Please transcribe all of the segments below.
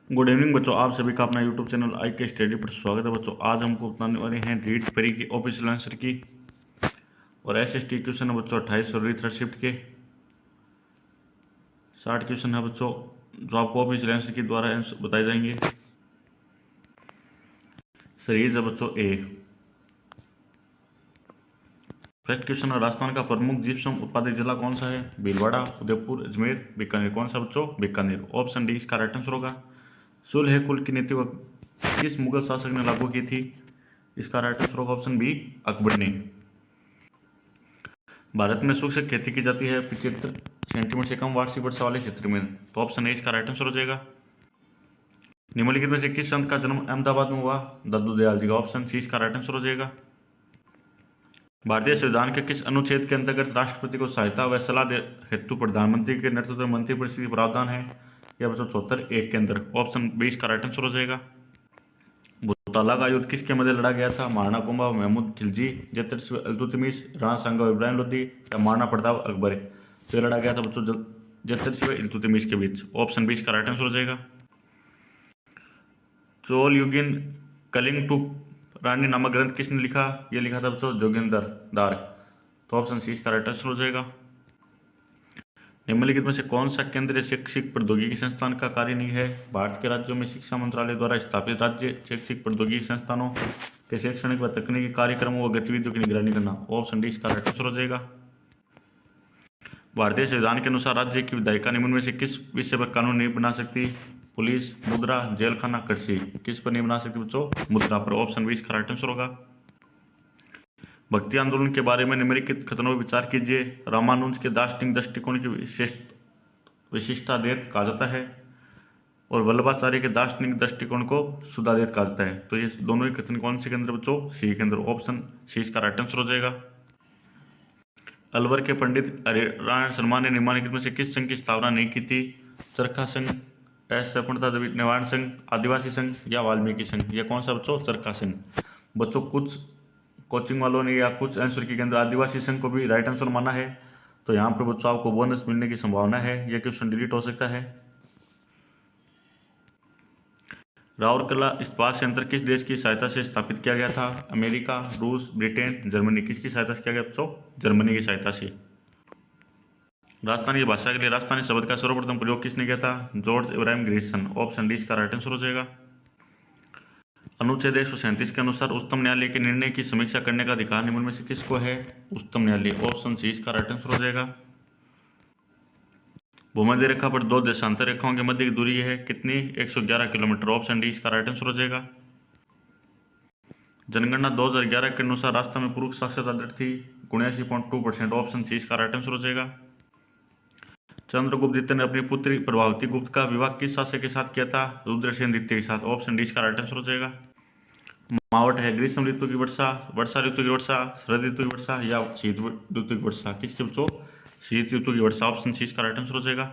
Good evening बच्चों, आप सभी का अपना यूट्यूब चैनल आई के स्टडी पर स्वागत है। बच्चों आज हमको बताने वाले हैं रीट परी की ऑफिशियल आंसर की और एसएसटी क्वेश्चन है बच्चों 28 फरवरी थर्ड शिफ्ट के 60 क्वेश्चन है बच्चों, जो आपको ऑफिशियल आंसर के द्वारा आंसर बताए जाएंगे। सीरीज है बच्चों ए। फर्स्ट क्वेश्चन है, राजस्थान का प्रमुख जिप्सम उत्पादक जिला कौन सा है? भीलवाड़ा, उदयपुर, अजमेर, बीकानेर। कौन सा बच्चों? बीकानेर। ऑप्शन डी इसका राइट आंसर होगा। सुलह कुल की नीति किस मुगल शासक ने लागू की थी? इसका राइट आंसर होगा ऑप्शन बी अकबर ने। भारत में शुष्क खेती की जाती है 75 सेंटीमीटर से कम वार्षिक वर्षा वाले क्षेत्र में। तो ऑप्शन ए इसका राइट आंसर हो जाएगा। निम्नलिखित में से किस संत का जन्म अहमदाबाद में हुआ? दादू दयाल जी का। ऑप्शन सी इसका राइट आंसर हो जाएगा। भारतीय संविधान के किस अनुच्छेद के अंतर्गत राष्ट्रपति को सहायता व सलाह हेतु प्रधानमंत्री के नेतृत्व में मंत्रिपरिषद की प्रावधान है? यह बच्चों 74(1) के अंदर। ऑप्शन बी इसका राइट आंसर हो जाएगा। भूताला का युद्ध किसके मध्य लड़ा गया था? महाराणा कुंभा, महमूद खिलजी, जतर इल्तुतमिश, राणा सांगा इब्राहिम लोदी या महाराणा प्रताप अकबर। तो ये लड़ा गया था बच्चों जतर इल्तुतमिश के बीच। ऑप्शन बी इसका राइट आंसर हो जाएगा। चोल युगिन कलिंग टू रानी नामक ग्रंथ किसने लिखा? ये लिखा था बच्चों जोगिंदर दार। तो ऑप्शन सी इसका राइट आंसर हो जाएगा। निम्नलिखित में से कौन सा केंद्रीय शैक्षिक प्रौद्योगिकी संस्थान का कार्य नहीं है? भारत के राज्यों में शिक्षा मंत्रालय द्वारा स्थापित राज्य शैक्षिक प्रौद्योगिकी संस्थानों के शैक्षणिक व तकनीकी कार्यक्रमों व गतिविधियों की निगरानी करना। ऑप्शन डी इसका राइट आंसर हो जाएगा। भारतीय संविधान के अनुसार राज्य की विधायिका निम्न में से किस विषय पर कानून नहीं बना सकती? पुलिस, मुद्रा, जेल खाना, कृषि। किस पर नहीं बना सकती बच्चों? मुद्रा पर। ऑप्शन बी इसका राइट आंसर होगा। भक्ति आंदोलन के बारे में निम्नलिखित कथनों पर विचार कीजिए। रामानुज के दार्शनिक दृष्टिकोण की विशिष्टाद्वैत कहा जाता है और वल्लभाचार्य के दार्शनिक दृष्टिकोण को शुद्धाद्वैत कहा जाता है। तो ये दोनों ही कथन कौन से के अंदर बच्चों? सी के अंदर। ऑप्शन सी इसका राइट आंसर हो जाएगा। अलवर के पंडित नारायण शर्मा ने निम्नलिखित में से किस संघ की स्थापना नहीं की थी? चरखा संघ, असफलता निवारण संघ, आदिवासी संघ या वाल्मीकि संघ। यह कौन सा बच्चों? चरखा संघ। बच्चों कुछ कोचिंग वालों ने या कुछ आंसर के अंदर आदिवासी संघ को भी राइट आंसर माना है, तो यहाँ पर बच्चों आपको बोनस मिलने की संभावना है। यह क्वेश्चन डिलीट हो सकता है। राउरकेला इस्पात संयंत्र किस देश की सहायता से स्थापित किया गया था? अमेरिका, रूस, ब्रिटेन, जर्मनी। किसकी सहायता से किया गया बच्चों? जर्मनी की सहायता से। राजस्थानी भाषा के लिए राजस्थानी शब्द का सर्वप्रथम प्रयोग किसने किया था? George Ibrahim Grierson. Option D इसका राइट आंसर हो जाएगा। अनुच्छेद 137 के अनुसार उच्चतम न्यायालय के निर्णय की समीक्षा करने का अधिकार निम्न में से किसको है? उच्चतम न्यायालय। ऑप्शन सी इसका राइट आंसर हो जाएगा। भूमध्य रेखा पर दो देशांतर रेखाओं के मध्य की दूरी है कितनी? 111 किलोमीटर। ऑप्शन डी इसका राइट आंसर हो जाएगा। जनगणना 2011 के अनुसार राजस्थान में पुरुष साक्षरता दर थी 79.2%। ऑप्शन सी इसका राइट आंसर हो जाएगा। चंद्रगुप्त द्वितीय ने अपनी पुत्री प्रभावती गुप्त का विवाह किस शासक के साथ किया था? रुद्रसेन द्वितीय के साथ। ऑप्शन डी इसका राइट आंसर हो जाएगा। मावट है ग्रीष्म ऋतु की वर्षा, वर्षा ऋतु की वर्षा, शरद ऋतु की वर्षा या शीत ऋतु की वर्षा। किसके बच्चों? शीत ऋतु की वर्षा। ऑप्शन सी इसका राइट आंसर हो जाएगा।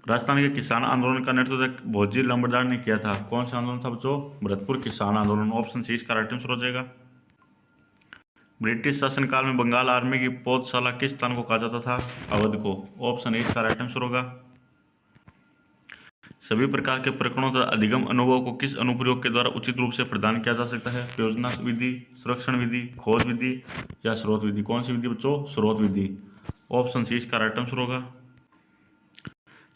राजस्थान के किसान आंदोलन का नेतृत्व भोजी लंबरदार ने किया था। कौन सा आंदोलन था बच्चों? भरतपुर किसान आंदोलन। ऑप्शन सी इसका राइट आंसर हो जाएगा। ब्रिटिश शासनकाल में बंगाल आर्मी की पौधशाला किस स्थान को कहा जाता था? अवध को। ऑप्शन ए इसका राइट आंसर होगा। सभी प्रकार के प्रकरणों तथा अधिगम अनुभव को किस अनुप्रयोग के द्वारा उचित रूप से प्रदान किया जा सकता है? प्रयोजना विधि, संरक्षण विधि, खोज विधि या स्रोत विधि। कौन सी विधि बच्चों? स्रोत विधि। ऑप्शन सी इसका राइट आंसर होगा।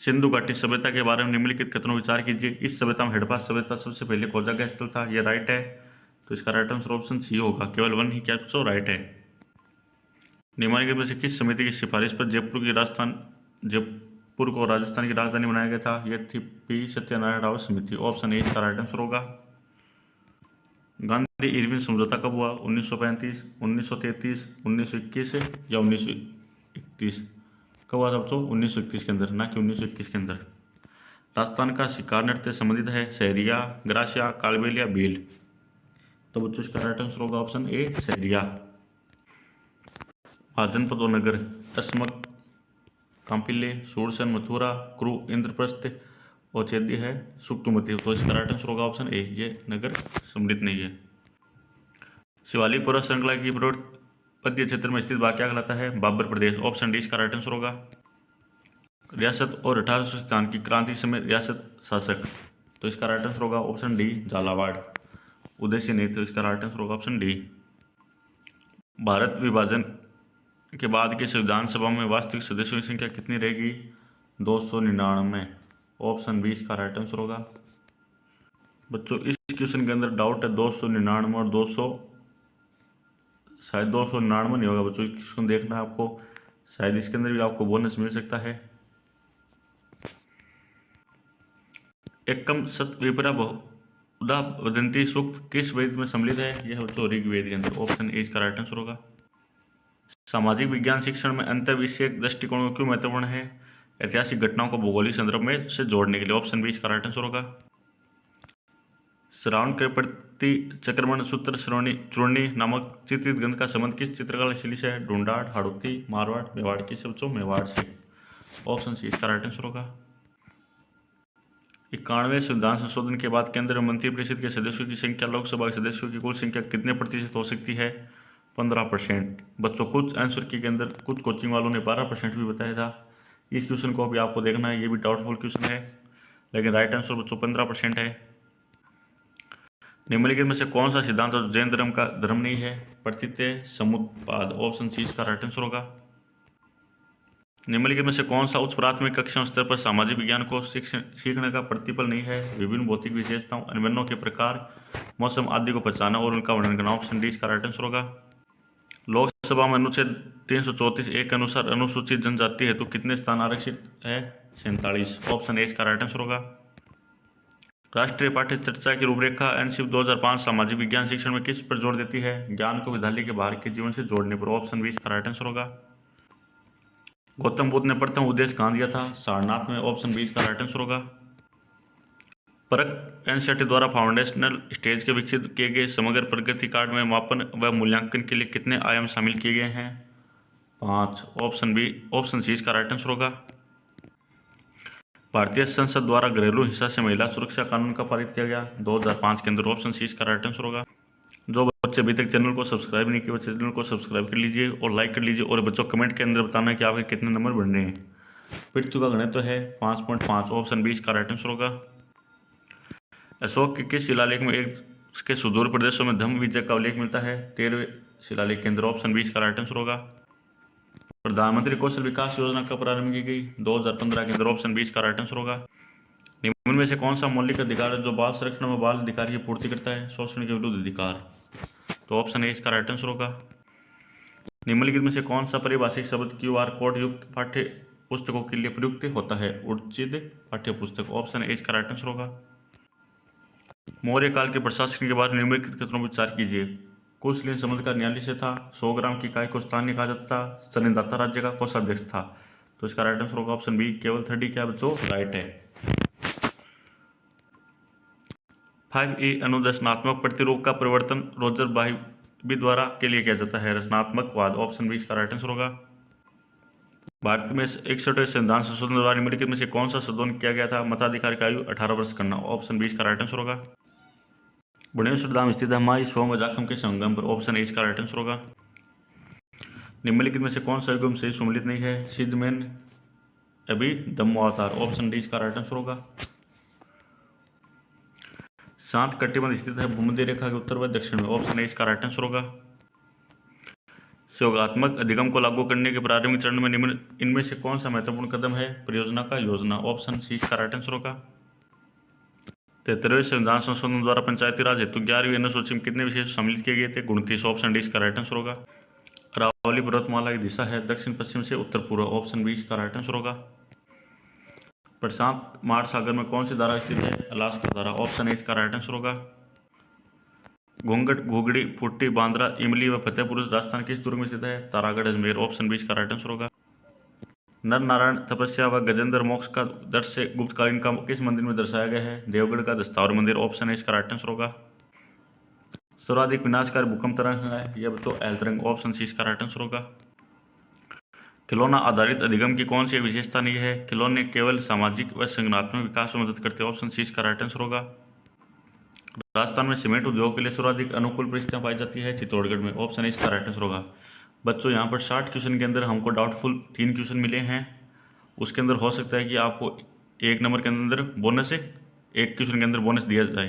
सिंधु घाटी सभ्यता के बारे में निम्नलिखित कथनों विचार कीजिए। इस सभ्यता में हड़प्पा सभ्यता सबसे पहले खोजा गया स्थल था। यह राइट है, तो इसका राइट आंसर ऑप्शन सी होगा। केवल वन ही क्या बच्चों? राइट है। निम्नलिखित में से किस समिति की सिफारिश पर जयपुर को राजस्थान की राजधानी बनाया गया था? यह थी पी सत्यनारायण राव समिति। ऑप्शन ए इसका राइट आंसर होगा। गांधी इरविन समझौता कब हुआ? 1935, 1933, 1921 या 1931। कब हुआ था बच्चों? 1931 के अंदर, ना कि 1921 के अंदर। राजस्थान का शिकार नृत्य संबंधित है सहरिया, ग्रासिया, कालबेल या भील। तो बच्चों इसका राइट आंसर होगा ऑप्शन ए सहरिया। महाजनपद और नगर अस्मक, कांपिल्य, सूरसन, मथुरा, क्रू, इंद्रप्रस्थ और चेदी है सुक्तुमती। तो इसका राइट आंसर होगा ऑप्शन ए, ये नगर सम्मिलित नहीं है। शिवालिक पर्वत श्रृंखला की पर्वतीय क्षेत्र में स्थित भाग क्या कहलाता है? बाबर प्रदेश। ऑप्शन डी इसका राइट आंसर होगा। रियासत और 1800 की क्रांति समय रियासत शासक। तो इसका राइट आंसर होगा ऑप्शन डी झालावाड़। उद्देश्य नहीं, तो इसका राइट आंसर होगा ऑप्शन डी। भारत विभाजन के बाद के संविधान सभा में वास्तविक सदस्यों की संख्या कितनी रहेगी? 299। ऑप्शन बी इसका राइट आंसर होगा। बच्चों इस क्वेश्चन के अंदर डाउट है 299 और 200, शायद 299 नहीं होगा बच्चों, इसको देखना है आपको, शायद इसके अंदर भी आपको बोनस मिल सकता है। एकम सत विपरा बहुधा वदंती सूक्त किस वेद में सम्मिलित है? यह बच्चों ऋग्वेद के अंदर। ऑप्शन ए इसका राइट आंसर होगा। सामाजिक विज्ञान शिक्षण में अंतर विषयक दृष्टिकोण क्यों महत्वपूर्ण है? ऐतिहासिक घटनाओं को भौगोलिक संदर्भ में से जोड़ने के लिए। ऑप्शन बी इसका राइट आंसर होगा। श्रावण के प्रति चक्रमण सूत्र श्रोणी चूर्णी नामक चित्रित ग्रंथ का संबंध किस चित्रकला शैली से है? ढूंढाड़, हाड़ौती, मारवाड़, मेवाड़ की से बच्चों? मेवाड़ से। ऑप्शन सी इसका राइट आंसर होगा। 91वें संविधान संशोधन के बाद केंद्रीय मंत्रिपरिषद के सदस्यों की संख्या लोकसभा के सदस्यों की कुल संख्या कितने प्रतिशत हो सकती है? 15%। बच्चों कुछ आंसर की के अंदर कुछ कोचिंग वालों ने 12% भी बताया था। इस क्वेश्चन को भी आपको देखना है, ये भी डाउटफुल क्वेश्चन है, लेकिन राइट आंसर बच्चों 15% है। निम्नलिखित में से कौन सा सिद्धांत और जैन धर्म का धर्म नहीं है? प्रतीत्य समुत्पाद। ऑप्शन सी इसका राइट आंसर होगा। निम्नलिखित में से कौन सा उच्च प्राथमिक कक्षा स्तर पर सामाजिक विज्ञान को सीखने का प्रतिफल नहीं है? विभिन्न भौतिक विशेषताओं, अनुभवों के प्रकार, मौसम आदि को पहचाना और उनका वर्णन करना। ऑप्शन डी इसका राइट आंसर होगा। लोकसभा में अनुच्छेद 334(1) के अनुसार अनुसूचित जनजाति हेतु कितने स्थान आरक्षित है? 47। ऑप्शन ए इसका राइट आंसर होगा। राष्ट्रीय पाठ्य चर्चा की रूपरेखा एनसीईआरटी 2005 सामाजिक विज्ञान शिक्षण में किस पर जोर देती है? ज्ञान को विद्यालय के बाहर के जीवन से जोड़ने पर। ऑप्शन बी इसका राइट आंसर होगा। गौतम बुद्ध ने प्रथम उपदेश कहाँ दिया था? सारनाथ में। ऑप्शन बी इसका राइट आंसर होगा। परख एनसीईआरटी द्वारा फाउंडेशनल स्टेज के विकसित किए गए समग्र प्रगति कार्ड में मापन व मूल्यांकन के लिए कितने आयाम शामिल किए गए हैं? 5। ऑप्शन सी इसका राइट आंसर होगा। भारतीय संसद द्वारा घरेलू हिंसा से महिला सुरक्षा कानून का पारित किया गया 2005 के अंदर। ऑप्शन सी इसका राइट आंसर होगा। जो बच्चे अभी तक चैनल को सब्सक्राइब नहीं किए, चैनल को सब्सक्राइब कर लीजिए और लाइक कर लीजिए। और बच्चों कमेंट के अंदर बताना है कि आपके कितने नंबर बन रहे हैं। पृथ्वी का घनत्व है 5.5। ऑप्शन बी इसका राइट आंसर होगा। अशोक के किस शिलालेख में इसके सुदूर प्रदेशों में धम्म विजय का उल्लेख मिलता है? 13वें शिलालेख के अंदर। ऑप्शन बी इसका राइट आंसर होगा। प्रधानमंत्री कौशल विकास योजना कब प्रारंभ की गई? 2015 के अंदर। ऑप्शन बी इसका राइट आंसर होगा। निम्न में से कौन सा मौलिक अधिकार है जो बाल संरक्षण में बाल अधिकार की पूर्ति करता है? शोषण के विरुद्ध अधिकार। तो ऑप्शन ए इसका राइट आंसर होगा। निम्नलिखित में से कौन सा परिभाषिक शब्द क्यूआर कोड युक्त पाठ्य पुस्तकों के लिए प्रयुक्त होता है? उचित पाठ्य पुस्तक। ऑप्शन ए इसका राइट आंसर होगा। मौर्य काल के प्रशासन के बारे में निम्नलिखित कथनों पर विचार कीजिए। कुशलिन समुद्र का न्यायालय से था। 100 ग्राम की इकाई को स्थानीय कहा जाता था। सन्निधाता राज्य का कोषाध्यक्ष था। तो इसका राइट आंसर होगा ऑप्शन बी। केवल 30 क्या बच्चों राइट है। 5E अनुदर्शनात्मक प्रतिरूप का परिवर्तन रोजर बाइबी द्वारा के लिए किया जाता है? रचनात्मकवाद। ऑप्शन बी इसका राइट आंसर होगा। भारत में 61वें संविधान संशोधन द्वारा निम्नलिखित में से कौन सा संशोधन किया गया था? मताधिकार की आयु 18 वर्ष करना। ऑप्शन बी इसका राइट आंसर होगा। भुवनेश्वर धाम स्थित है माई सोम व जाखम के संगम पर। ऑप्शन ए इसका राइट आंसर होगा। निम्नलिखित में से कौन सा युगम से सम्मिलित नहीं है? सिद्धमेन अभी धम्मोवतार। ऑप्शन डी इसका राइट आंसर होगा। शांत कटिबंध स्थित है भूमध्य रेखा के उत्तर व दक्षिण में। ऑप्शन ए इसका राइट आंसर होगा। सहयोगात्मक अधिगम को लागू करने के प्रारंभिक चरण में निम्न इनमें से कौन सा महत्वपूर्ण कदम है? परियोजना का योजना। ऑप्शन सी इसका राइट आंसर होगा। 73वें संविधान संशोधन द्वारा पंचायती राज हेतु 11वीं अनुसूची में कितने विषय सम्मिलित किए गए थे? 29। ऑप्शन डी इसका राइट आंसर होगा। अरावली पर्वतमाला की दिशा है दक्षिण पश्चिम से उत्तर पूर्व। ऑप्शन बी इसका राइट आंसर होगा। प्रशांत महासागर में कौन सी धारा स्थित है? अलास्का धारा। ऑप्शन ए इसका राइट आंसर होगा। घूंघट, घुगड़ी, फुट्टी, बांद्रा, इमली व फतेहपुर राजस्थान किस दुर्ग में स्थित है? तारागढ़, अजमेर। ऑप्शन बी इसका राइट आंसर होगा। नर नारायण तपस्या व गजेंद्र मोक्ष का दृश्य गुप्तकालीन का किस मंदिर में दर्शाया गया है? देवगढ़ का दस्तावर मंदिर। ऑप्शन ए इसका राइट आंसर होगा। सर्वाधिक विनाशकारी भूकंप तरंग है यह बच्चों एल तरंग। ऑप्शन सी इसका राइट आंसर होगा। खिलौना आधारित अधिगम की कौन सी विशेषता नहीं है? खिलौने केवल सामाजिक व संगठनात्मक विकास में मदद करते हैं। ऑप्शन सी इसका राइट आंसर होगा। राजस्थान में सीमेंट उद्योग के लिए सर्वाधिक अनुकूल परिस्थितियां पाई जाती है? चित्तौड़गढ़ में। ऑप्शन इसका राइट आंसर होगा। बच्चों यहाँ पर 60 क्वेश्चन के अंदर हमको डाउटफुल 3 क्वेश्चन मिले हैं। उसके अंदर हो सकता है कि आपको 1 नंबर के अंदर बोनस एक क्वेश्चन के अंदर बोनस दिया जाए।